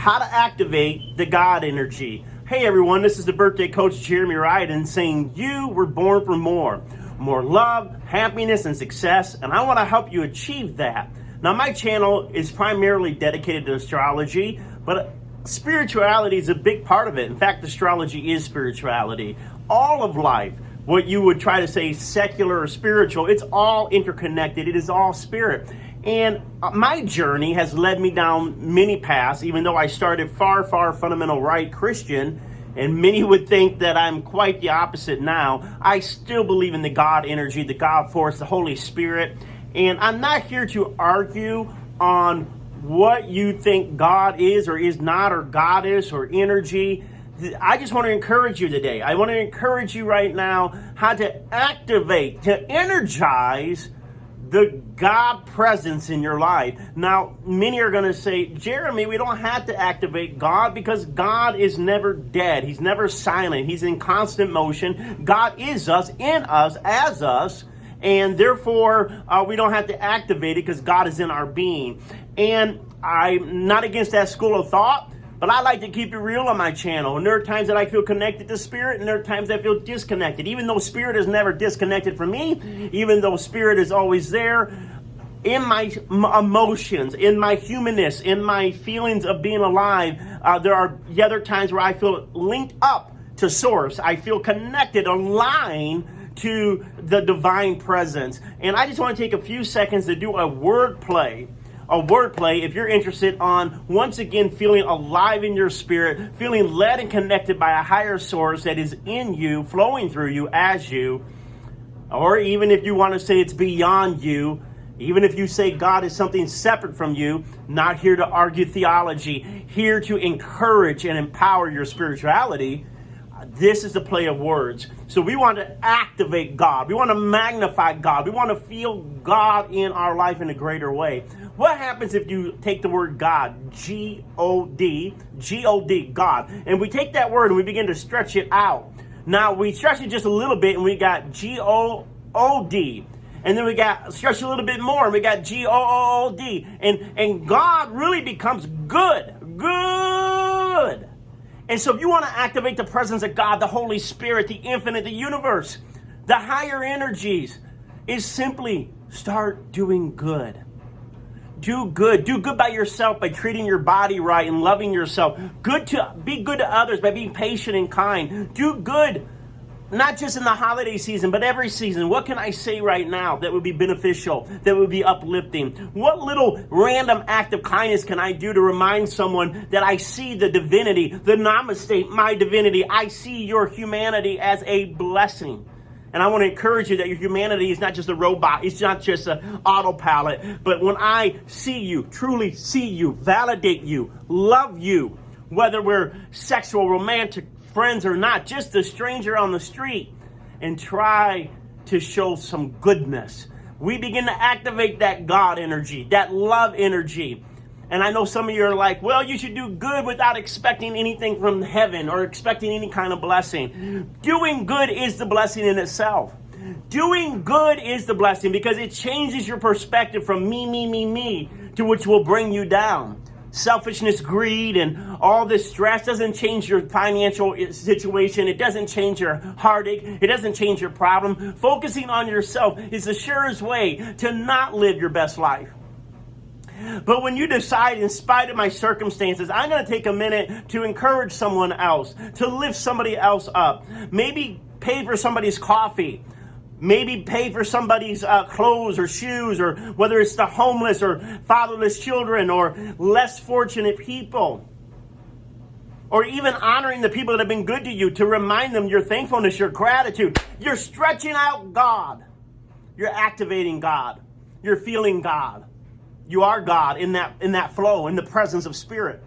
how to activate the God energy. Hey everyone, this is the birthday coach Jeremy Ryden saying you were born for more love, happiness, and success, and I want to help you achieve that. Now my channel is primarily dedicated to astrology, but spirituality is a big part of it. In fact, astrology is spirituality. All of life, what you would try to say secular or spiritual, it's all interconnected. It is all spirit. And my journey has led me down many paths, even though I started far fundamental right Christian, and many would think that I'm quite the opposite now. I still believe in the God energy, the God force, the Holy Spirit. And I'm not here to argue on what you think God is or is not, or goddess or energy. I just want to encourage you today. I want to encourage you right now how to activate, to energize the God presence in your life. Now, many are going to say, Jeremy, we don't have to activate God because God is never dead. He's never silent. He's in constant motion. God is us, in us, as us, and therefore we don't have to activate it because God is in our being. And I'm not against that school of thought, but I like to keep it real on my channel. And there are times that I feel connected to spirit, and there are times I feel disconnected. Even though spirit is never disconnected from me, even though spirit is always there, in my emotions, in my humanness, in my feelings of being alive, there are the other times where I feel linked up to source. I feel connected, aligned to the divine presence. And I just want to take a few seconds to do a wordplay, if you're interested on, once again, feeling alive in your spirit, feeling led and connected by a higher source that is in you, flowing through you, as you, or even if you want to say it's beyond you, even if you say God is something separate from you, not here to argue theology, here to encourage and empower your spirituality. This is the play of words. So we want to activate God. We want to magnify God. We want to feel God in our life in a greater way. What happens if you take the word God, G-O-D, God, and we take that word and we begin to stretch it out. Now, we stretch it just a little bit and we got G-O-O-D. And then we got stretch a little bit more and we got G-O-O-D. And God really becomes good. And so if you want to activate the presence of God, the Holy Spirit, the infinite, the universe, the higher energies, is simply start doing good. Do good. Do good by yourself by treating your body right and loving yourself. Be good to others by being patient and kind. Do good, not just in the holiday season, but every season. What can I say right now that would be beneficial, that would be uplifting? What little random act of kindness can I do to remind someone that I see the divinity, the namaste, my divinity. I see your humanity as a blessing. And I want to encourage you that your humanity is not just a robot. It's not just an autopilot. But when I see you, truly see you, validate you, love you, whether we're sexual, romantic, friends or not, just a stranger on the street, and try to show some goodness, we begin to activate that God energy, that love energy. And I know some of you are like, well, you should do good without expecting anything from heaven or expecting any kind of blessing. Doing good is the blessing in itself. Doing good is the blessing because it changes your perspective from me, to which will bring you down. Selfishness, greed, and all this stress doesn't change your financial situation. It doesn't change your heartache. It doesn't change your problem. Focusing on yourself is the surest way to not live your best life. But when you decide, in spite of my circumstances, I'm going to take a minute to encourage someone else, to lift somebody else up, maybe pay for somebody's coffee, maybe pay for somebody's clothes or shoes, or whether it's the homeless or fatherless children or less fortunate people, or even honoring the people that have been good to you, to remind them your thankfulness, your gratitude. You're stretching out God. You're activating God. You're feeling God. You are God in that flow, in the presence of spirit.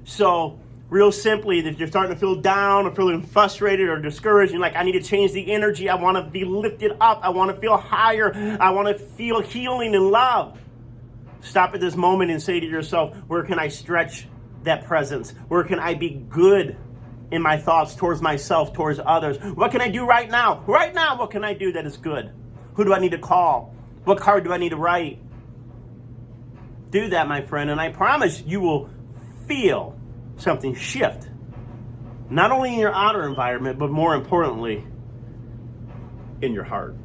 So real simply, if you're starting to feel down or feeling frustrated or discouraged, you're like, I need to change the energy. I want to be lifted up. I want to feel higher. I want to feel healing and love. Stop at this moment and say to yourself, where can I stretch that presence? Where can I be good in my thoughts towards myself, towards others? What can I do right now? Right now, what can I do that is good? Who do I need to call? What card do I need to write? Do that, my friend, and I promise you will feel something shift. Not only in your outer environment, but more importantly, in your heart.